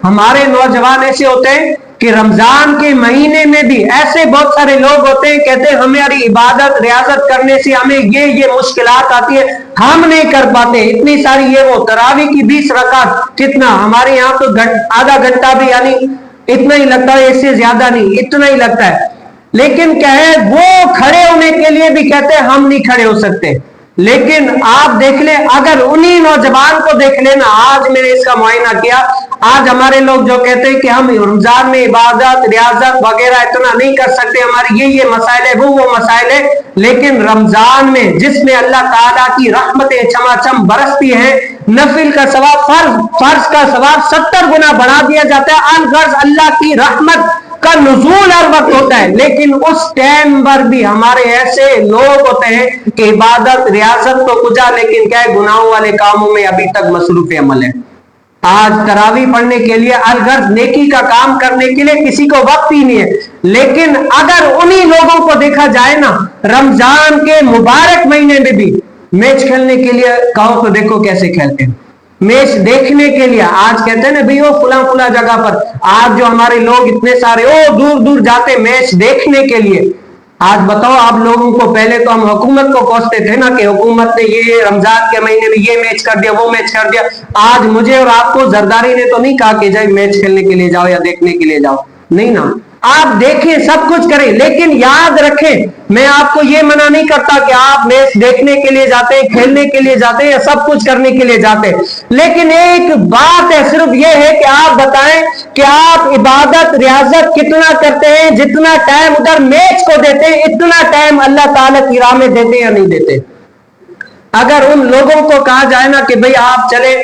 ہمارے نوجوان ایسے ہوتے ہیں کہ رمضان کے مہینے میں بھی ایسے بہت سارے لوگ ہوتے ہیں، کہتے ہیں ہماری عبادت ریاضت کرنے سے ہمیں یہ مشکلات آتی ہے، ہم نہیں کر پاتے اتنی ساری یہ وہ تراویح کی 20 رکعت کتنا ہمارے یہاں تو آدھا گھنٹہ بھی یعنی اتنا ہی لگتا ہے، اس سے زیادہ نہیں، اتنا ہی لگتا ہے. لیکن کیا ہے وہ کھڑے ہونے کے لیے بھی کہتے ہیں ہم نہیں کھڑے ہو سکتے. لیکن آپ دیکھ لیں، اگر انہی نوجوان کو دیکھ لینا، آج میں نے اس کا معائنہ کیا، آج ہمارے لوگ جو کہتے ہیں کہ ہم رمضان میں عبادت ریاضت وغیرہ اتنا نہیں کر سکتے، ہمارے یہ مسائل ہے، وہ مسائل ہے، لیکن رمضان میں جس میں اللہ تعالیٰ کی رحمتیں چماچم برستی ہیں، نفل کا ثواب فرض کا ثواب 70 گنا بڑھا دیا جاتا ہے. الغرض اللہ کی رحمت کا نزول ہر وقت ہوتا ہے، لیکن اس ٹائم پر بھی ہمارے ایسے لوگ ہوتے ہیں کہ عبادت ریاضت تو کچھ، لیکن کیا ہے گناہوں والے کاموں میں ابھی تک مصروف عمل ہے. آج تراویح پڑھنے کے لیے الغرض نیکی کا کام کرنے کے لیے کسی کو وقت ہی نہیں ہے. لیکن اگر انہی لوگوں کو دیکھا جائے نا، رمضان کے مبارک مہینے میں بھی میچ کھیلنے کے لیے کہو تو دیکھو کیسے کھیلتے ہیں. میچ دیکھنے کے لیے آج کہتے ہیں نا بھئی وہ فلاں جگہ پر، آج جو ہمارے لوگ اتنے سارے دور دور جاتے میچ دیکھنے کے لیے. آج بتاؤ آپ لوگوں کو، پہلے تو ہم حکومت کو کوستے تھے نا کہ حکومت نے یہ رمضان کے مہینے میں یہ میچ کر دیا، وہ میچ کر دیا. آج مجھے اور آپ کو زرداری نے تو نہیں کہا کہ جائے میچ کھیلنے کے لیے جاؤ یا دیکھنے کے لیے جاؤ، نہیں نا. آپ دیکھیں سب کچھ کریں، لیکن یاد رکھیں میں آپ کو یہ منع نہیں کرتا کہ آپ میچ دیکھنے کے لیے جاتے ہیں، کھیلنے کے لیے جاتے ہیں یا سب کچھ کرنے کے لیے جاتے ہیں. لیکن ایک بات ہے، صرف یہ ہے کہ آپ بتائیں کہ آپ عبادت ریاضت کتنا کرتے ہیں، جتنا ٹائم ادھر میچ کو دیتے ہیں اتنا ٹائم اللہ تعالیٰ کی راہ میں دیتے یا نہیں دیتے. اگر ان لوگوں کو کہا جائے نا کہ بھئی آپ چلیں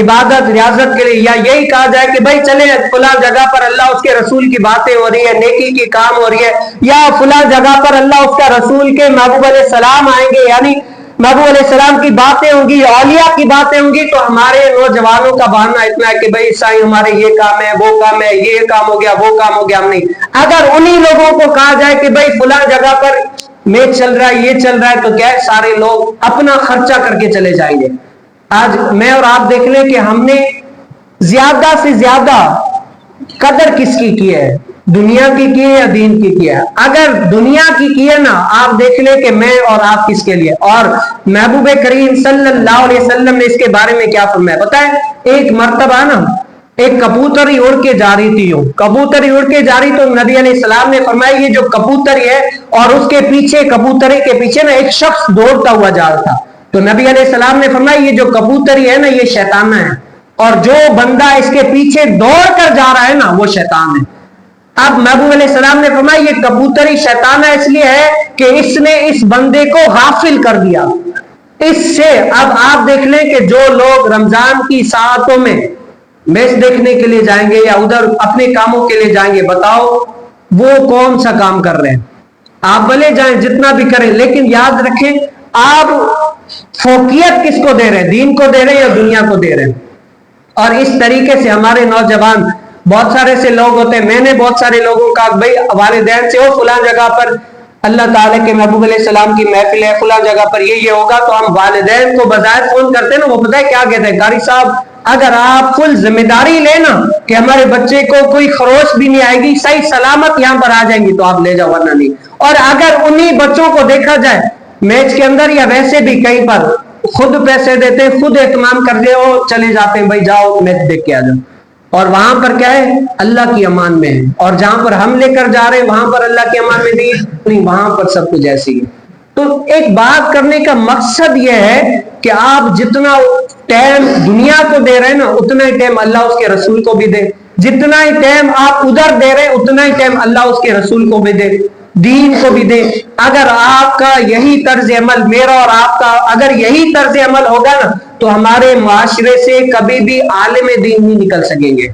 عبادت ریاضت کے لیے، یا یہی کہا جائے کہ بھئی چلیں فلاں جگہ پر اللہ اس کے رسول کی باتیں ہو رہی ہے، نیکی کی کام ہو رہی ہے، یا فلاں جگہ پر اللہ اس کا رسول کے محبوب علیہ السلام آئیں گے، یعنی محبوب علیہ السلام کی باتیں ہوں گی، اولیاء کی باتیں ہوں گی، تو ہمارے نوجوانوں کا بہانہ اتنا ہے کہ بھئی سائیں ہمارے یہ کام ہے، وہ کام ہے، یہ کام ہو گیا، وہ کام ہو گیا. ہم نہیں. اگر انہی لوگوں کو کہا جائے کہ بھئی فلاں جگہ پر میچ چل رہا ہے، یہ چل رہا ہے، تو کیا ہے سارے لوگ اپنا خرچہ کر کے چلے جائیں گے. آج میں اور آپ دیکھ لیں کہ ہم نے زیادہ سے زیادہ قدر کس کی ہے، دنیا کی ہے یا دین کی ہے. اگر دنیا کی ہے نا، آپ دیکھ لیں کہ میں اور آپ کس کے لیے. اور محبوب کریم صلی اللہ علیہ وسلم نے اس کے بارے میں کیا فرمایا پتہ ہے؟ ایک مرتبہ نا ایک کبوتری اڑ کے جا رہی تھی، کبوتری اڑ کے جا رہی، تو نبی علیہ السلام نے فرمایا یہ جو کبوتری ہے اور اس کے پیچھے کبوتری کے پیچھے نا ایک شخص دوڑتا ہوا جا رہا تھا. تو نبی علیہ السلام نے فرمایا یہ جو کبوتری ہے نا یہ شیطانہ ہے، اور جو بندہ اس کے پیچھے دوڑ کر جا رہا ہے نا وہ شیطان ہے. اب محبوب علیہ السلام نے فرمایا یہ کبوتری شیطانہ اس لیے ہے کہ اس نے اس بندے کو غافل کر دیا اس سے. اب آپ دیکھ لیں کہ جو لوگ رمضان کی ساعتوں میں میچ دیکھنے کے لیے جائیں گے یا ادھر اپنے کاموں کے لیے جائیں گے، بتاؤ وہ کون سا کام کر رہے ہیں؟ آپ بھلے جائیں جتنا بھی کریں، لیکن یاد رکھیں آپ فوقیت کس کو دے رہے ہیں، دین کو دے رہے ہیں یا دنیا کو دے رہے ہیں. اور اس طریقے سے ہمارے نوجوان بہت سارے سے لوگ ہوتے ہیں. میں نے بہت سارے لوگوں کا بھائی والدین سے فلاں جگہ پر اللہ تعالیٰ کے محبوب علیہ السلام کی محفل ہے، فلاں جگہ پر یہ ہوگا، تو ہم والدین کو بظاہر فون کرتے ہیں نا، وہ پتہ ہے کیا کہتے ہیں؟ قاری صاحب اگر آپ فل ذمہ داری لینا کہ ہمارے بچے کو کوئی خروش بھی نہیں آئے گی، صحیح سلامت یہاں پر آ جائیں گی، تو آپ لے جاؤ ورنہ نہیں. اور اگر انہی بچوں کو دیکھا جائے میچ کے اندر یا ویسے بھی کہیں پر خود پیسے دیتے، خود اہتمام کر دے اور چلے جاتے ہیں بھائی جاؤ میچ دیکھ کے آ جاؤ. اور وہاں پر کیا ہے اللہ کی امان میں ہے، اور جہاں پر ہم لے کر جا رہے ہیں وہاں پر اللہ کی امان میں نہیں، وہاں پر سب کچھ ایسے ہی ہے. تو ایک بات کرنے کا مقصد یہ ہے کہ آپ جتنا ٹائم دنیا کو دے رہے ہیں نا اتنا ہی ٹائم اللہ اس کے رسول کو بھی دے. جتنا ہی ٹائم آپ ادھر دے رہے ہیں اتنا ہی ٹائم اللہ اس کے رسول کو بھی دے، دین کو بھی دے. اگر آپ کا یہی طرز عمل، میرا اور آپ کا اگر یہی طرز عمل ہوگا نا تو ہمارے معاشرے سے کبھی بھی عالم دین نہیں نکل سکیں گے.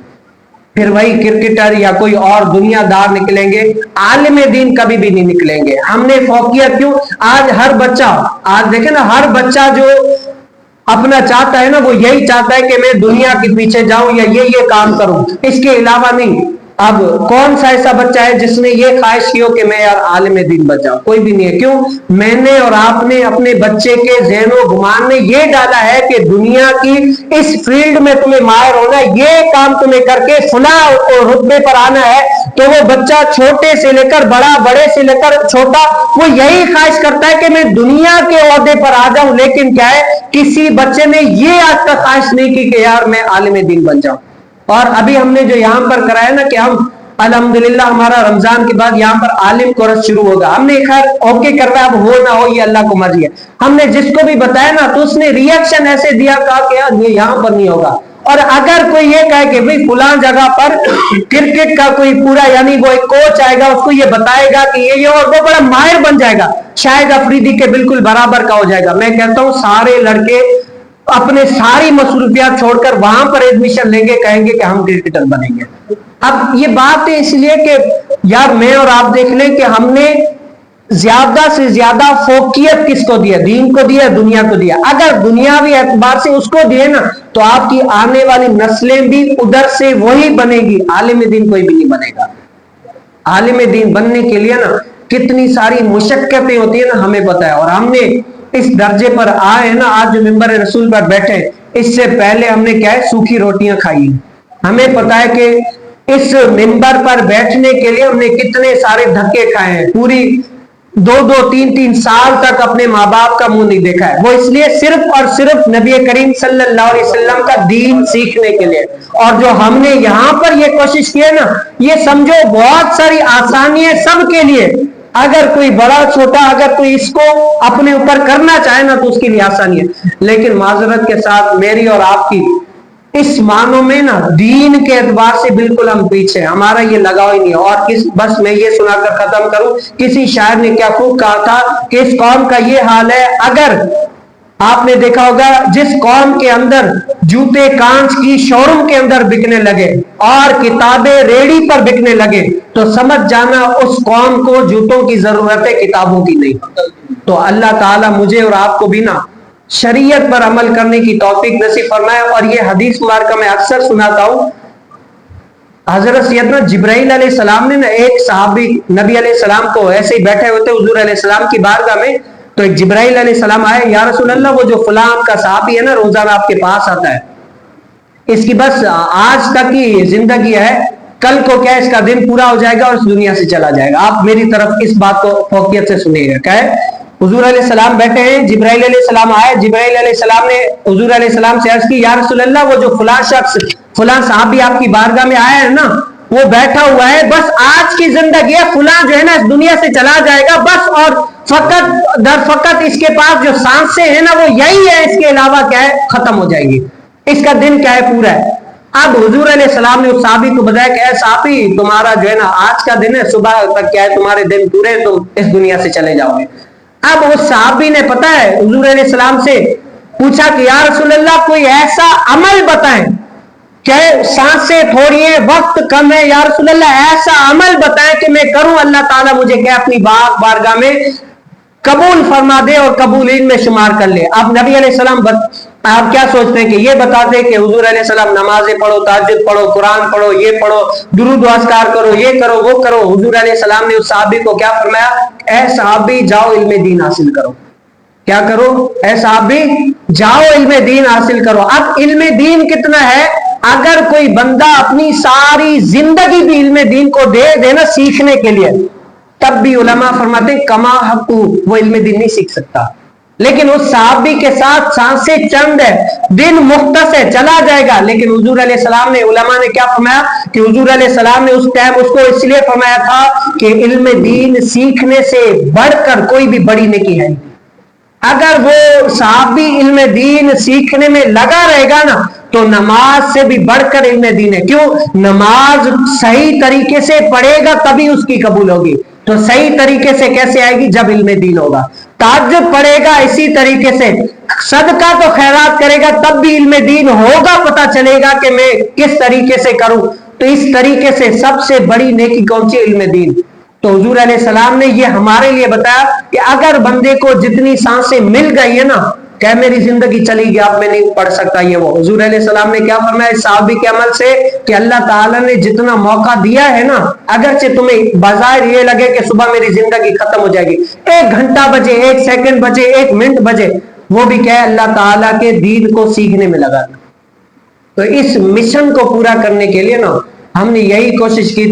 پھر وہی کرکٹر یا کوئی اور دنیا دار نکلیں گے، عالم دین کبھی بھی نہیں نکلیں گے. ہم نے فوقیت کیوں؟ آج ہر بچہ، آج دیکھیں نا ہر بچہ جو اپنا چاہتا ہے نا وہ یہی چاہتا ہے کہ میں دنیا کے پیچھے جاؤں یا یہ کام کروں، اس کے علاوہ نہیں. اب کون سا ایسا بچہ ہے جس نے یہ خواہش کی ہو کہ میں یار عالم دین بن جاؤں؟ کوئی بھی نہیں ہے. کیوں؟ میں نے اور آپ نے اپنے بچے کے ذہن و گمان میں یہ ڈالا ہے کہ دنیا کی اس فیلڈ میں تمہیں ماہر ہونا ہے، یہ کام تمہیں کر کے فلاں رتبے پر آنا ہے. تو وہ بچہ چھوٹے سے لے کر بڑا، بڑے سے لے کر چھوٹا، وہ یہی خواہش کرتا ہے کہ میں دنیا کے عہدے پر آ جاؤں. لیکن کیا ہے، کسی بچے نے یہ آج تک خواہش نہیں کی کہ یار میں عالم دین بن جاؤں. اور ابھی ہم نے جو یہاں پر کرایا نا کہ ہم الحمدللہ ہمارا رمضان کے بعد یہاں پر عالم کورس شروع ہوگا. ہم نے خیر اوکے کرتا ہے، اب ہو نہ ہو یہ اللہ کو مرضی ہے. ہم نے جس کو بھی بتایا نا تو اس نے ریئیکشن ایسے دیا، کہا کہ یار یہ یہاں پر نہیں ہوگا. اور اگر کوئی یہ کہے کہ بھئی فلاں جگہ پر کرکٹ کا کوئی پورا یعنی وہ ایک کوچ آئے گا، اس کو یہ بتائے گا کہ یہ اور وہ بڑا ماہر بن جائے گا، شاہد افریدی کے بالکل برابر کا ہو جائے گا. میں کہتا ہوں سارے لڑکے اپنے ساری مصروفیات چھوڑ کر وہاں پر ایڈمیشن لیں گے، کہیں گے کہ ہم کرکٹر بنیں گے. اب یہ بات ہے اس لیے کہ یار میں اور آپ دیکھ لیں کہ ہم نے زیادہ سے زیادہ فوقیت کس کو دیا؟ دین کو دیا، دنیا کو دیا. اگر دنیاوی اعتبار سے اس کو دیے نا تو آپ کی آنے والی نسلیں بھی ادھر سے وہی بنے گی. عالم دین کوئی بھی نہیں بنے گا. عالم دین بننے کے لیے نا کتنی ساری مشقتیں ہوتی ہیں نا ہمیں پتا ہے. اور ہم نے اس درجے پر آئے نا، آج جو ممبر رسول پر بیٹھے، اس سے پہلے ہم نے کیا ہے سوکھی روٹیاں کھائی. ہمیں پتا ہے کہ اس ممبر پر بیٹھنے کے لیے ہم نے کتنے سارے دھکے کھائے ہیں. پوری 2-3 سال تک اپنے ماں باپ کا منہ نہیں دیکھا ہے. وہ اس لیے صرف اور صرف نبی کریم صلی اللہ علیہ وسلم کا دین سیکھنے کے لیے. اور جو ہم نے یہاں پر یہ کوشش کی ہے نا، یہ سمجھو بہت ساری آسانیاں سب کے لیے. اگر کوئی بڑا چھوٹا اگر کوئی اس کو اپنے اوپر کرنا چاہے نا تو اس کے لیے آسانی ہے. لیکن معذرت کے ساتھ میری اور آپ کی اس معنوں میں نا دین کے اعتبار سے بالکل ہم پیچھے، ہمارا یہ لگاؤ ہی نہیں. اور بس میں یہ سنا کر ختم کروں، کسی شاعر نے کیا خوب کہا تھا کہ اس قوم کا یہ حال ہے. اگر آپ نے دیکھا ہوگا جس قوم کے اندر جوتے کانچ کی شو روم کے اندر بکنے لگے اور کتابیں ریڑھی پر بکنے لگے تو سمجھ جانا اس قوم کو جوتوں کی ضرورت ہے، کتابوں کی نہیں. تو اللہ تعالیٰ مجھے اور آپ کو بھی نا شریعت پر عمل کرنے کی توفیق نصیب فرمائے. اور یہ حدیث مبارکہ میں اکثر سناتا ہوں. حضرت سیدنا جبرائیل علیہ السلام نے نا ایک صحابی نبی علیہ السلام کو ایسے ہی بیٹھے ہوتے حضور علیہ السلام کی بارگاہ میں، تو ایک جبرائیل علیہ السلام آئے، یا رسول اللہ وہ جو فلاں آپ کا صحابی ہے نا روزانہ آپ کے پاس آتا ہے، اس کی بس آج تک کی زندگی ہے، کل کو کیا اس کا دن پورا ہو جائے گا اور اس دنیا سے چلا جائے گا. آپ میری طرف اس بات کو فوقیت سے سنیے گا. کیا ہے؟ حضور علیہ السلام بیٹھے ہیں، جبرائیل علیہ السلام آئے. جبرائیل علیہ السلام نے حضور علیہ السلام سے عرض کی، یا رسول اللہ وہ جو فلاں شخص فلاں صحابی آپ کی بارگاہ میں آیا ہے نا وہ بیٹھا ہوا ہے، بس آج کی زندگی ہے، فلاں جو ہے نا اس دنیا سے چلا جائے گا بس، اور فقط در فقط اس کے پاس جو سانسیں ہیں نا وہ یہی ہے، اس کے علاوہ کیا ہے ختم ہو جائے گی، اس کا دن کیا ہے پورا ہے. اب حضور علیہ السلام نے اس صحابی کو بتایا کہ اے صحابی تمہارا جو ہے نا آج کا دن ہے، صبح تک کیا ہے تمہارے دن پورے، تم اس دنیا سے چلے جاؤ گے. اب اس صحابی نے پتا ہے حضور علیہ السلام سے پوچھا کہ یا رسول اللہ کوئی ایسا عمل بتائیں کہ سانسیں تھوڑی ہیں، وقت کم ہے، یا رسول اللہ ایسا عمل بتائیں کہ میں کروں، اللہ تعالیٰ مجھے کہ اپنی بارگاہ میں قبول فرما دے اور قبولین میں شمار کر لے. اب نبی علیہ السلام آپ کیا سوچتے ہیں کہ یہ بتاتے کہ حضور علیہ السلام نمازیں پڑھو، تہجد پڑھو، قرآن پڑھو، یہ پڑھو، درود و اذکار کرو، یہ کرو وہ کرو. حضور علیہ السلام نے اس صحابی کو کیا فرمایا؟ اے صحابی جاؤ علم دین حاصل کرو. کیا کرو؟ اے صحابی جاؤ علم دین حاصل کرو. اب علم دین کتنا ہے؟ اگر کوئی بندہ اپنی ساری زندگی بھی علم دین کو دے دینا سیکھنے کے لیے، تب بھی علماء فرماتے ہیں کما حق وہ علم دین نہیں سیکھ سکتا. لیکن اس صحابی کے ساتھ سانسیں چند ہے، دن مختص ہے، چلا جائے گا. لیکن حضور علیہ السلام نے علماء نے کیا فرمایا کہ حضور علیہ السلام نے اس ٹائم اس کو اس لیے فرمایا تھا کہ علم دین سیکھنے سے بڑھ کر کوئی بھی بڑی نیکی ہے. اگر وہ صحابی علم دین سیکھنے میں لگا رہے گا نا تو نماز سے بھی بڑھ کر علم دین ہے. کیوں؟ نماز صحیح طریقے سے پڑھے گا تبھی اس کی قبول ہوگی. تو صحیح طریقے سے کیسے آئے گی؟ جب علم دین ہوگا. تہجد پڑھے گا اسی طریقے سے، صدقہ تو خیرات کرے گا تب بھی علم دین ہوگا، پتہ چلے گا کہ میں کس طریقے سے کروں. تو اس طریقے سے سب سے بڑی نیکی کون سی؟ علم دین. تو حضور علیہ السلام نے یہ ہمارے لیے بتایا کہ اگر بندے کو جتنی سانسیں مل گئی ہیں نا کہ میری زندگی چلی گئی، اب میں نہیں پڑھ سکتا یہ وہ. حضور علیہ السلام نے کیا فرمایا صحابی کے عمل سے کہ اللہ تعالیٰ نے جتنا موقع دیا ہے نا، اگرچہ تمہیں بظاہر یہ لگے کہ صبح میری زندگی ختم ہو جائے گی، 1 گھنٹہ بجے، 1 سیکنڈ بجے، 1 منٹ بجے، وہ بھی کیا ہے اللہ تعالیٰ کے دین کو سیکھنے میں لگا. تو اس مشن کو پورا کرنے کے لیے نا ہم نے یہی کوشش کی